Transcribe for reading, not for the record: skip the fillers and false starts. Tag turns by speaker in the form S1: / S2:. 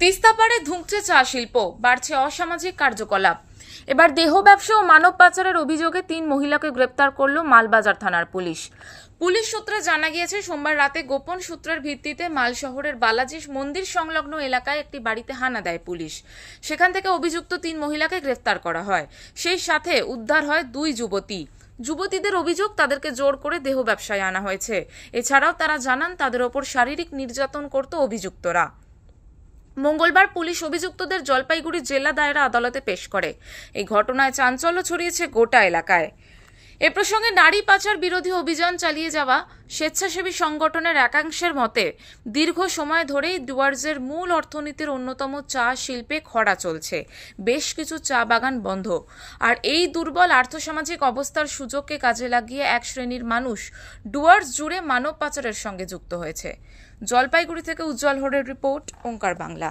S1: তিস্তাপাড়ে ধুঁকছে চা শিল্প, বাড়ছে অসামাজিক কার্যকলাপ। এবার দেহ ব্যবসা ও মানব পাচারের অভিযোগে 3 মহিলাকে গ্রেপ্তার করল মালবাজার থানার পুলিশ। পুলিশ সূত্রে জানা গিয়েছে, সোমবার রাতে গোপন সূত্রের ভিত্তিতে মাল শহরের বালাজি মন্দির সংলগ্ন এলাকায় একটি বাড়িতে হানা দেয় পুলিশ। সেখান থেকে অভিযুক্ত 3 মহিলাকে গ্রেপ্তার করা হয়। সেই সাথে উদ্ধার হয় 2 যুবতী। যুবতীদের অভিযোগ, তাদেরকে জোর করে দেহ ব্যবসায় আনা হয়েছে। এছাড়াও তারা জানান, তাদের ওপর শারীরিক নির্যাতন করত অভিযুক্তরা। মঙ্গলবার পুলিশ অভিযুক্তদের জলপাইগুড়ি জেলা দায়রা আদালতে পেশ করে। এই ঘটনায় চাঞ্চল্য ছড়িয়েছে গোটা এলাকায়। এ প্রসঙ্গে নারী পাচার বিরোধী অভিযান চালিয়ে যাওয়া স্বেচ্ছাসেবী সংগঠনের একাংশের মতে, দীর্ঘ সময় ধরেই ডুয়ার্সের মূল অর্থনীতির অন্যতম চা শিল্পে খরা চলছে। বেশ কিছু চা বাগান বন্ধ। আর এই দুর্বল আর্থসামাজিক অবস্থার সুযোগকে কাজে লাগিয়ে এক শ্রেণীর মানুষ ডুয়ার্স জুড়ে মানব পাচারের সঙ্গে যুক্ত হয়েছে। জলপাইগুড়ি থেকে উজ্জ্বল হরের রিপোর্ট, ওঙ্কার বাংলা।